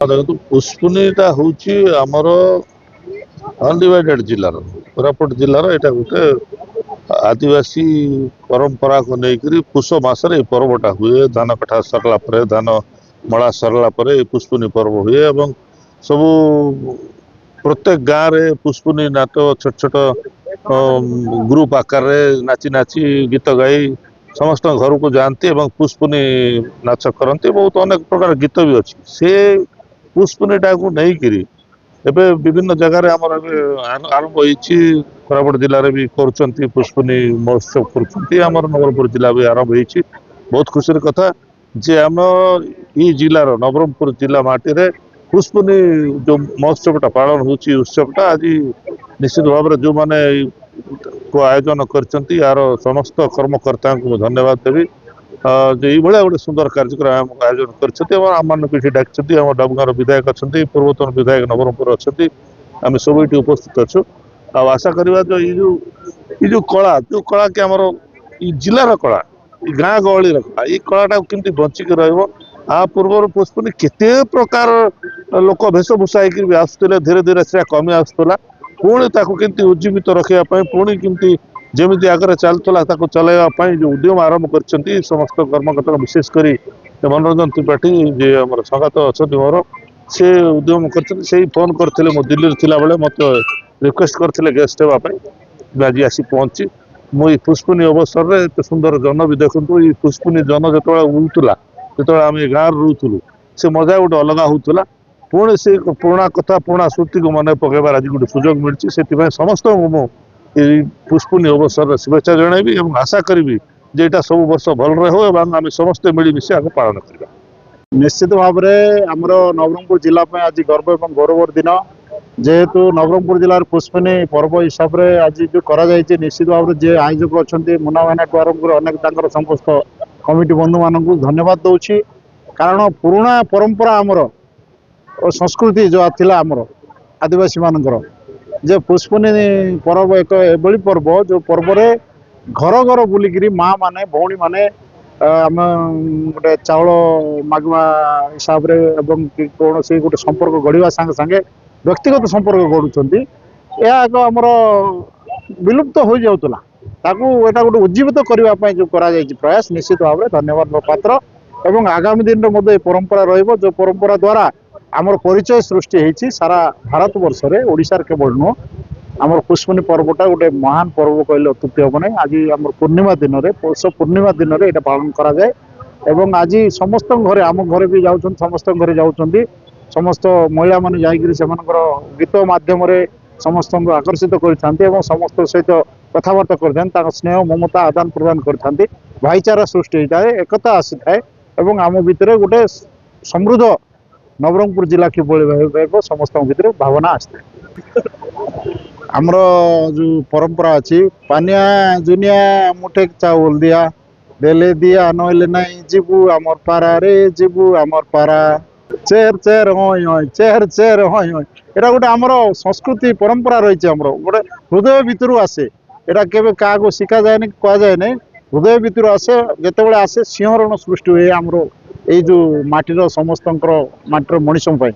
ଦେଖନ୍ତୁ ପୁଷ୍ପୁନିଟା ହଉଛି ଆମର ଅନଡିଭାଇଡେड ଜିଲ୍ଲାର କୋରାପୁଟ ଜିଲ୍ଲାର ଏଇଟା ଗୋଟେ ଆଦିବାସୀ ପରମ୍ପରାକୁ ନେଇକରି ପୁଷ ମାସରେ ଏଇ ପର୍ବଟା ହୁଏ। ଧାନ କଟା ସରିଲା ପରେ ଧାନ ମଳା ସରିଲା ପରେ ଏଇ ପୁଷ୍ପୁନି ପର୍ବ ହୁଏ ଏବଂ ସବୁ ପ୍ରତ୍ୟେକ ଗାଁରେ ପୁଷ୍ପୁନି ନାଟ ଛୋଟ ଛୋଟ ଗ୍ରୁପ ଆକାରରେ ନାଚି ନାଚି ଗୀତ ଗାଇ ସମସ୍ତଙ୍କ ଘରକୁ ଯାଆନ୍ତି ଏବଂ ପୁଷ୍ପୁନି ନାଚ କରନ୍ତି। ବହୁତ ଅନେକ ପ୍ରକାର ଗୀତ ବି ଅଛି। ସେ ପୁଷ୍ପୁନିଟାକୁ ନେଇକିରି ଏବେ ବିଭିନ୍ନ ଜାଗାରେ ଆମର ଏବେ ଆରମ୍ଭ ହେଇଛି। କୋରାପୁଟ ଜିଲ୍ଲାରେ ବି କରୁଛନ୍ତି ପୁଷ୍ପୁନି ମହୋତ୍ସବ କରୁଛନ୍ତି। ଆମର ନବରଙ୍ଗପୁର ଜିଲ୍ଲା ବି ଆରମ୍ଭ ହେଇଛି। ବହୁତ ଖୁସିର କଥା ଯେ ଆମ ଏଇ ଜିଲ୍ଲାର ନବରଙ୍ଗପୁର ଜିଲ୍ଲା ମାଟିରେ ପୁଷ୍ପୁନି ଯୋଉ ମହୋତ୍ସବଟା ପାଳନ ହଉଛି ଉତ୍ସବଟା ଆଜି ନିଶ୍ଚିତ ଭାବରେ ଯୋଉମାନେ ଆୟୋଜନ କରିଛନ୍ତି ଏହାର ସମସ୍ତ କର୍ମକର୍ତ୍ତାଙ୍କୁ ମୁଁ ଧନ୍ୟବାଦ ଦେବି। ଯେ ଏଇଭଳିଆ ଗୋଟେ ସୁନ୍ଦର କାର୍ଯ୍ୟକ୍ରମ ଆମକୁ ଆୟୋଜନ କରିଛନ୍ତି ଏବଂ ଆମମାନଙ୍କୁ ଏଠି ଡାକିଛନ୍ତି। ଆମ ଡବୁଗାଁର ବିଧାୟକ ଅଛନ୍ତି, ପୂର୍ବତନ ବିଧାୟକ ନବରଙ୍ଗପୁର ଅଛନ୍ତି, ଆମେ ସବୁ ଏଠି ଉପସ୍ଥିତ ଅଛୁ। ଆଉ ଆଶା କରିବା ଯେ ଏଇ ଯୋଉ କଳା କି ଆମର ଏଇ ଜିଲ୍ଲାର କଳା, ଏଇ ଗାଁ ଗହଳିର କଳା, ଏଇ କଳାଟାକୁ କେମିତି ବଞ୍ଚିକି ରହିବ। ଆ ପୂର୍ବରୁ ପୁଷ୍ପୁନି କେତେ ପ୍ରକାର ଲୋକ ବେଶଭୂଷା ହେଇକି ବି ଆସୁଥିଲେ, ଧୀରେ ଧୀରେ ସେଟା କମି ଆସୁଥିଲା। ପୁଣି ତାକୁ କେମିତି ଉଜ୍ଜୀବିତ ରଖିବା ପାଇଁ, ପୁଣି କେମିତି ଯେମିତି ଆଗରେ ଚାଲୁଥିଲା ତାକୁ ଚଲେଇବା ପାଇଁ ଯୋଉ ଉଦ୍ୟମ ଆରମ୍ଭ କରିଛନ୍ତି ସମସ୍ତ କର୍ମକର୍ତ୍ତା, ବିଶେଷ କରି ମନୋରଞ୍ଜନ ତ୍ରିପାଠୀ ଯିଏ ଆମର ସଙ୍ଗାତ ଅଛନ୍ତି ମୋର, ସେ ଉଦ୍ୟମ କରିଛନ୍ତି। ସେଇ ଫୋନ କରିଥିଲେ, ମୁଁ ଦିଲ୍ଲୀରେ ଥିଲାବେଳେ ମତେ ରିକ୍ୱେଷ୍ଟ କରିଥିଲେ ଗେଷ୍ଟ ହେବା ପାଇଁ। ମୁଁ ଆଜି ଆସି ପହଞ୍ଚି ମୁଁ ଏଇ ପୁଷ୍ପୁନି ଅବସରରେ ଏତେ ସୁନ୍ଦର ଜନ ବି ଦେଖନ୍ତୁ। ଏଇ ପୁଷ୍ପୁନି ଜନ ଯେତେବେଳେ ଉଡୁଥିଲା, ଯେତେବେଳେ ଆମେ ଏ ଗାଁରେ ରହୁଥିଲୁ, ସେ ମଜା ଗୋଟେ ଅଲଗା ହଉଥିଲା। ପୁଣି ସେ ପୁରୁଣା କଥା ପୁରୁଣା ସ୍ମୃତିକୁ ମନେ ପକେଇବାର ଆଜି ଗୋଟେ ସୁଯୋଗ ମିଳିଛି। ସେଥିପାଇଁ ସମସ୍ତଙ୍କୁ ମୁଁ ଏଇ ପୁଷ୍ପୁନି ଅବସରରେ ଶୁଭେଚ୍ଛା ଜଣାଇବି ଏବଂ ଆଶା କରିବି ଯେ ଏଇଟା ସବୁ ବର୍ଷ ଭଲରେ ହଉ ଏବଂ ଆମେ ସମସ୍ତେ ମିଳିମିଶି ଆକୁ ପାଳନ କରିବା। ନିଶ୍ଚିତ ଭାବରେ ଆମର ନବରଙ୍ଗପୁର ଜିଲ୍ଲା ପାଇଁ ଆଜି ଗର୍ବ ଏବଂ ଗୌରବର ଦିନ। ଯେହେତୁ ନବରଙ୍ଗପୁର ଜିଲ୍ଲାର ପୁଷ୍ପୁନି ପର୍ବ ହିସାବରେ ଆଜି ଯୋଉ କରାଯାଇଛି, ନିଶ୍ଚିତ ଭାବରେ ଯେ ଆୟୋଜକ ଅଛନ୍ତି ମୁନା ଭାଇନାଠୁ ଆରମ୍ଭ କରି ଅନେକ ତାଙ୍କର ସମସ୍ତ କମିଟି ବନ୍ଧୁମାନଙ୍କୁ ଧନ୍ୟବାଦ ଦଉଛି। କାରଣ ପୁରୁଣା ପରମ୍ପରା ଆମର ଓ ସଂସ୍କୃତି ଯାହା ଥିଲା ଆମର ଆଦିବାସୀ ମାନଙ୍କର, ଯେ ପୁଷ୍ପୁନି ପର୍ବ ଏକ ଏଭଳି ପର୍ବ ଯୋଉ ପର୍ବରେ ଘର ଘର ବୁଲିକିରି ମା ମାନେ ଭଉଣୀ ମାନେ ଆମେ ଗୋଟେ ଚାଉଳ ମାଗୁଆ ହିସାବରେ ଏବଂ କୌଣସି ଗୋଟେ ସମ୍ପର୍କ ଗଢ଼ିବା ସାଙ୍ଗେ ସାଙ୍ଗେ ବ୍ୟକ୍ତିଗତ ସମ୍ପର୍କ ଗଢ଼ୁଛନ୍ତି। ଏହା ଏକ ଆମର ବିଲୁପ୍ତ ହୋଇଯାଉଥିଲା, ତାକୁ ଏଇଟା ଗୋଟେ ଉଜ୍ଜୀବିତ କରିବା ପାଇଁ ଯୋଉ କରାଯାଇଛି ପ୍ରୟାସ, ନିଶ୍ଚିତ ଭାବରେ ଧନ୍ୟବାଦ ପାତ୍ର। ଏବଂ ଆଗାମୀ ଦିନରେ ମଧ୍ୟ ଏ ପରମ୍ପରା ରହିବ, ଯୋଉ ପରମ୍ପରା ଦ୍ୱାରା ଆମର ପରିଚୟ ସୃଷ୍ଟି ହେଇଛି ସାରା ଭାରତ ବର୍ଷରେ, ଓଡ଼ିଶାରେ କେବଳ ନୁହଁ। ଆମର ପୁଷ୍ପୁନି ପର୍ବଟା ଗୋଟେ ମହାନ ପର୍ବ କହିଲେ ଅତ୍ୟୁକ୍ତି ହେବ ନାହିଁ। ଆଜି ଆମର ପୂର୍ଣ୍ଣିମା ଦିନରେ, ପୌଷ ପୂର୍ଣ୍ଣିମା ଦିନରେ ଏଇଟା ପାଳନ କରାଯାଏ ଏବଂ ଆଜି ସମସ୍ତଙ୍କ ଘରେ, ଆମ ଘରେ ବି ଯାଉଛନ୍ତି, ସମସ୍ତଙ୍କ ଘରେ ଯାଉଛନ୍ତି। ସମସ୍ତ ମହିଳାମାନେ ଯାଇକରି ସେମାନଙ୍କର ଗୀତ ମାଧ୍ୟମରେ ସମସ୍ତଙ୍କୁ ଆକର୍ଷିତ କରିଥାନ୍ତି ଏବଂ ସମସ୍ତଙ୍କ ସହିତ କଥାବାର୍ତ୍ତା କରିଥାନ୍ତି, ତାଙ୍କ ସ୍ନେହ ମମତା ଆଦାନ ପ୍ରଦାନ କରିଥାନ୍ତି। ଭାଇଚାରା ସୃଷ୍ଟି ହେଇଥାଏ, ଏକତା ଆସିଥାଏ ଏବଂ ଆମ ଭିତରେ ଗୋଟେ ସମୃଦ୍ଧ ନବରଙ୍ଗପୁର ଜିଲ୍ଲା କିଭଳି ରହିବ ସମସ୍ତଙ୍କ ଭିତରେ ଭାବନା ଆସିଥାଏ। ଆମର ଯୋଉ ପରମ୍ପରା ଅଛି, ପାନିଆ ଦୁନିଆ ମୁଠେ ଚାଉଳ ଦିଆ, ଦେଲେ ଦିଆ ନହେଲେ ନାଇଁ ଯିବୁ ଆମର ପାରାରେ, ଯିବୁ ଆମର ପାରା, ଚେର ଚେର ହଇଁ ହଇଁ, ଚେର ଚେର ହଇଁ ହଇଁ। ଏଇଟା ଗୋଟେ ଆମର ସଂସ୍କୃତି ପରମ୍ପରା ରହିଛି, ଆମର ଗୋଟେ ହୃଦୟ ଭିତରୁ ଆସେ। ଏଇଟା କେବେ କାହାକୁ ଶିଖାଯାଏନି, କୁହାଯାଏ ନାହିଁ, ହୃଦୟ ଭିତରୁ ଆସେ। ଯେତେବେଳେ ଆସେ ସିଂହରଣ ସୃଷ୍ଟି ହୁଏ ଆମର ଏଇ ଯୋଉ ମାଟିର ସମସ୍ତଙ୍କର, ମାଟିର ମଣିଷଙ୍କ ପାଇଁ।